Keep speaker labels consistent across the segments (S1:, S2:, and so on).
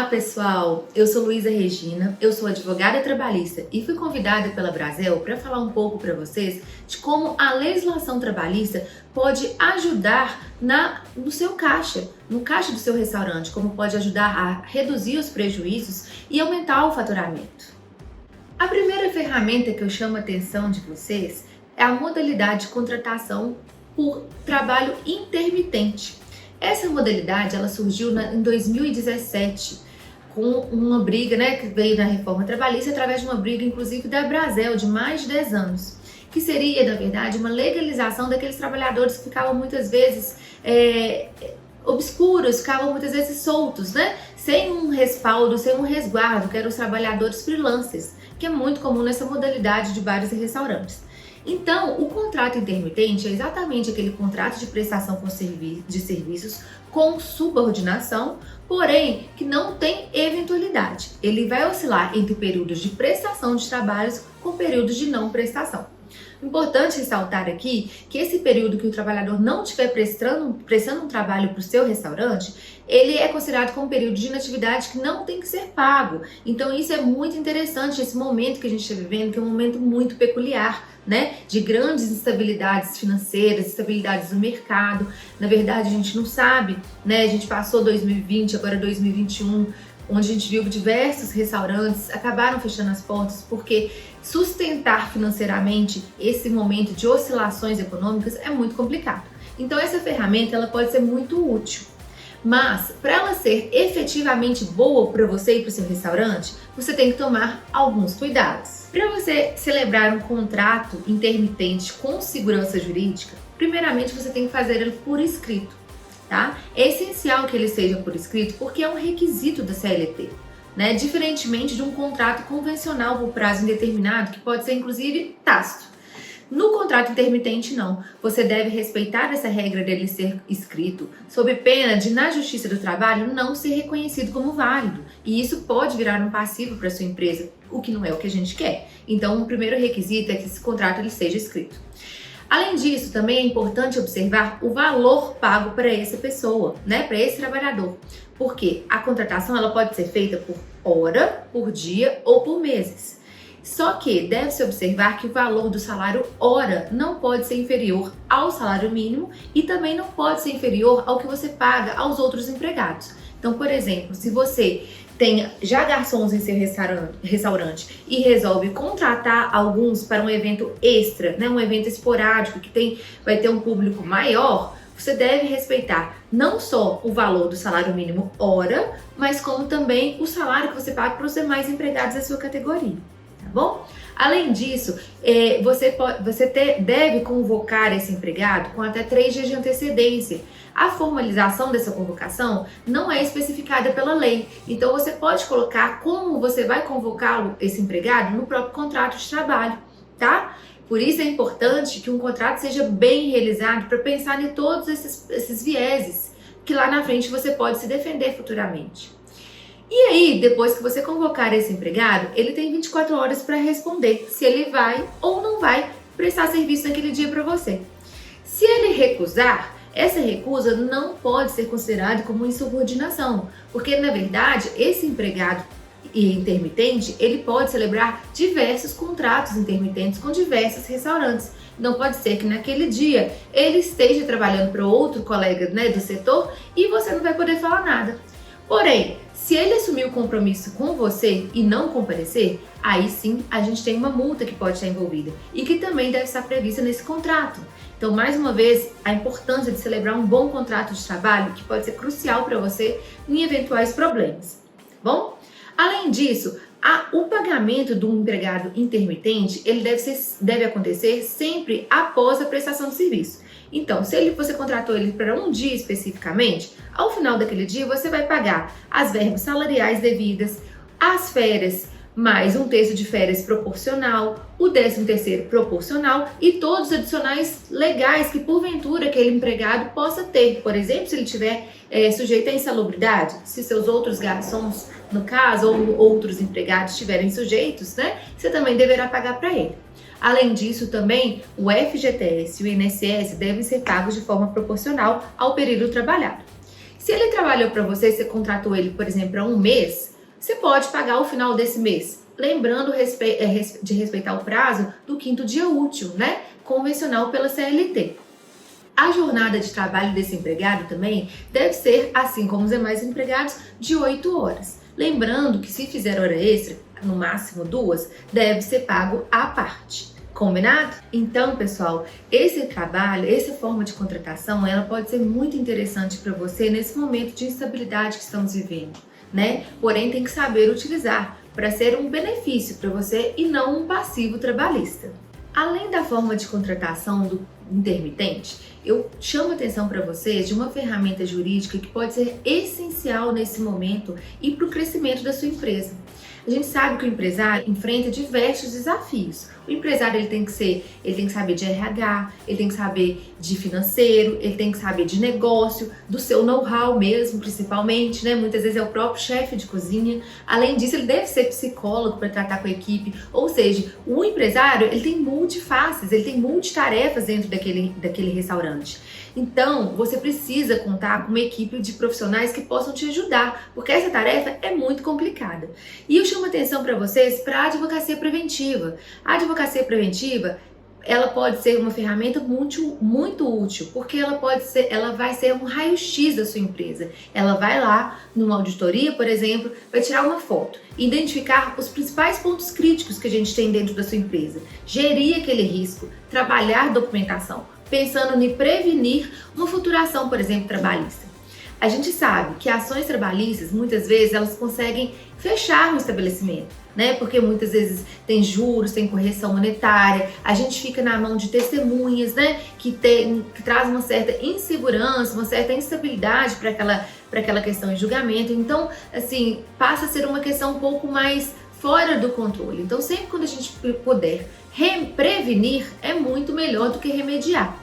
S1: Olá pessoal, eu sou Luísa Regina, eu sou advogada trabalhista e fui convidada pela Brasel para falar um pouco para vocês de como a legislação trabalhista pode ajudar no seu caixa, no caixa do seu restaurante, como pode ajudar a reduzir os prejuízos e aumentar o faturamento. A primeira ferramenta que eu chamo a atenção de vocês é a modalidade de contratação por trabalho intermitente. Essa modalidade ela surgiu em 2017 com uma briga, que veio da reforma trabalhista através de uma briga inclusive da Brasel de mais de 10 anos, que seria na verdade uma legalização daqueles trabalhadores que ficavam muitas vezes obscuros, ficavam muitas vezes soltos, sem um respaldo, sem um resguardo, que eram os trabalhadores freelancers, que é muito comum nessa modalidade de bares e restaurantes. Então, o contrato intermitente é exatamente aquele contrato de prestação de serviços com subordinação, porém que não tem eventualidade. Ele vai oscilar entre períodos de prestação de trabalhos com períodos de não prestação. Importante ressaltar aqui que esse período que o trabalhador não estiver prestando um trabalho para o seu restaurante, ele é considerado como um período de inatividade que não tem que ser pago. Então isso é muito interessante, esse momento que a gente está vivendo, que é um momento muito peculiar, de grandes instabilidades financeiras, instabilidades do mercado. Na verdade a gente não sabe, a gente passou 2020, agora 2021, onde a gente viu diversos restaurantes acabaram fechando as portas porque sustentar financeiramente esse momento de oscilações econômicas é muito complicado. Então essa ferramenta ela pode ser muito útil, mas para ela ser efetivamente boa para você e para o seu restaurante, você tem que tomar alguns cuidados. Para você celebrar um contrato intermitente com segurança jurídica, primeiramente você tem que fazer ele por escrito. Tá? É essencial que ele seja por escrito porque é um requisito da CLT, diferentemente de um contrato convencional por prazo indeterminado, que pode ser inclusive tácito. No contrato intermitente não, você deve respeitar essa regra dele ser escrito, sob pena de na Justiça do Trabalho não ser reconhecido como válido, e isso pode virar um passivo para sua empresa, o que não é o que a gente quer. Então o primeiro requisito é que esse contrato ele seja escrito. Além disso, também é importante observar o valor pago para essa pessoa, para esse trabalhador. Porque a contratação ela pode ser feita por hora, por dia ou por meses. Só que deve-se observar que o valor do salário hora não pode ser inferior ao salário mínimo e também não pode ser inferior ao que você paga aos outros empregados. Então, por exemplo, se você tem já garçons em seu restaurante e resolve contratar alguns para um evento extra, um evento esporádico que vai ter um público maior, você deve respeitar não só o valor do salário mínimo hora, mas como também o salário que você paga para os demais empregados da sua categoria, tá bom? Além disso, você deve convocar esse empregado com até 3 dias de antecedência. A formalização dessa convocação não é especificada pela lei, então você pode colocar como você vai convocar esse empregado no próprio contrato de trabalho, tá? Por isso é importante que um contrato seja bem realizado para pensar em todos esses vieses, que lá na frente você pode se defender futuramente. E aí, depois que você convocar esse empregado, ele tem 24 horas para responder se ele vai ou não vai prestar serviço naquele dia para você. Se ele recusar, essa recusa não pode ser considerada como insubordinação, porque na verdade esse empregado intermitente ele pode celebrar diversos contratos intermitentes com diversos restaurantes. Não pode ser que naquele dia ele esteja trabalhando para outro colega do setor e você não vai poder falar nada. Porém, se ele assumir o compromisso com você e não comparecer, aí sim a gente tem uma multa que pode estar envolvida e que também deve estar prevista nesse contrato. Então, mais uma vez, a importância de celebrar um bom contrato de trabalho que pode ser crucial para você em eventuais problemas, tá bom? Além disso, o pagamento do empregado intermitente ele deve acontecer sempre após a prestação de serviço. Então, se você contratou ele para um dia especificamente, ao final daquele dia você vai pagar as verbas salariais devidas, as férias, mais um terço de férias proporcional, o 13º proporcional e todos os adicionais legais que porventura aquele empregado possa ter. Por exemplo, se ele estiver sujeito à insalubridade, se seus outros garçons, no caso, ou outros empregados estiverem sujeitos, você também deverá pagar para ele. Além disso, também o FGTS e o INSS devem ser pagos de forma proporcional ao período trabalhado. Se ele trabalhou para você, você contratou ele, por exemplo, para um mês, você pode pagar o final desse mês, lembrando de respeitar o prazo do 5º dia útil, né? Convencional pela CLT. A jornada de trabalho desse empregado também deve ser, assim como os demais empregados, de 8 horas. Lembrando que se fizer hora extra, no máximo 2, deve ser pago à parte. Combinado? Então, pessoal, esse trabalho, essa forma de contratação, ela pode ser muito interessante para você nesse momento de instabilidade que estamos vivendo, né? Porém, tem que saber utilizar para ser um benefício para você e não um passivo trabalhista. Além da forma de contratação do intermitente, eu chamo atenção para vocês de uma ferramenta jurídica que pode ser essencial nesse momento e para o crescimento da sua empresa. A gente sabe que o empresário enfrenta diversos desafios. O empresário ele tem que saber de RH, ele tem que saber de financeiro, ele tem que saber de negócio, do seu know-how mesmo, principalmente, né? Muitas vezes é o próprio chefe de cozinha. Além disso, ele deve ser psicólogo para tratar com a equipe. Ou seja, o empresário ele tem multifaces, ele tem multitarefas dentro daquele restaurante. Então, você precisa contar com uma equipe de profissionais que possam te ajudar, porque essa tarefa é muito complicada. E eu chamo atenção para vocês para a advocacia preventiva. A advocacia preventiva, ela pode ser uma ferramenta muito útil, porque ela vai ser um raio-x da sua empresa. Ela vai lá numa auditoria, por exemplo, vai tirar uma foto, identificar os principais pontos críticos que a gente tem dentro da sua empresa, gerir aquele risco, trabalhar documentação, pensando em prevenir uma futura ação, por exemplo, trabalhista. A gente sabe que ações trabalhistas, muitas vezes, elas conseguem fechar um estabelecimento, né? Porque muitas vezes tem juros, tem correção monetária, a gente fica na mão de testemunhas, né? Que traz uma certa insegurança, uma certa instabilidade para aquela questão de julgamento. Então, assim, passa a ser uma questão um pouco mais fora do controle. Então, sempre quando a gente puder prevenir, é muito melhor do que remediar.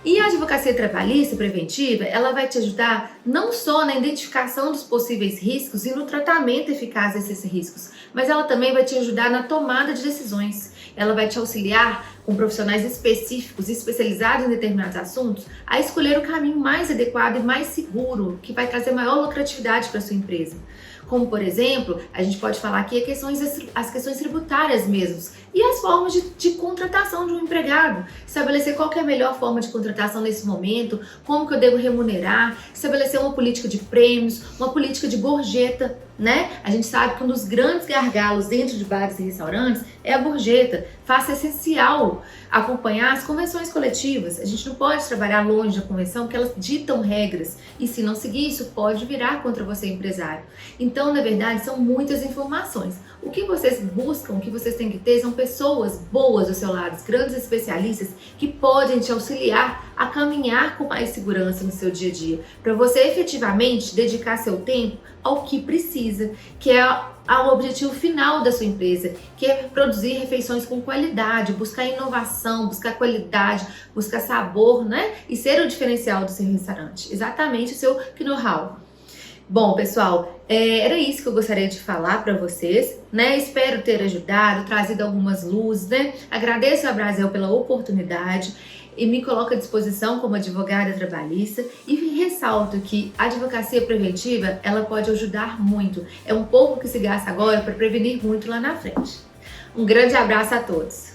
S1: E a advocacia trabalhista preventiva, ela vai te ajudar não só na identificação dos possíveis riscos e no tratamento eficaz desses riscos, mas ela também vai te ajudar na tomada de decisões. Ela vai te auxiliar com profissionais específicos e especializados em determinados assuntos a escolher o caminho mais adequado e mais seguro, que vai trazer maior lucratividade para sua empresa. Como, por exemplo, a gente pode falar aqui as questões tributárias mesmo e as formas de contratação de um empregado. Estabelecer qual que é a melhor forma de contratação nesse momento, como que eu devo remunerar, estabelecer uma política de prêmios, uma política de gorjeta, né? A gente sabe que um dos grandes gargalos dentro de bares e restaurantes é a gorjeta. Faça essencial acompanhar as convenções coletivas. A gente não pode trabalhar longe da convenção porque elas ditam regras e se não seguir isso pode virar contra você empresário. Então, na verdade, são muitas informações. O que vocês buscam, o que vocês têm que ter são pessoas boas ao seu lado, grandes especialistas que podem te auxiliar a caminhar com mais segurança no seu dia a dia, para você efetivamente dedicar seu tempo ao que precisa, que é ao objetivo final da sua empresa, que é produzir refeições com qualidade, buscar inovação, buscar qualidade, buscar sabor, né? E ser o diferencial do seu restaurante, exatamente o seu know-how. Bom, pessoal, era isso que eu gostaria de falar para vocês, né? Espero ter ajudado, trazido algumas luzes, né? Agradeço a Brasil pela oportunidade e me coloco à disposição como advogada trabalhista e ressalto que a advocacia preventiva, ela pode ajudar muito. É um pouco que se gasta agora para prevenir muito lá na frente. Um grande abraço a todos!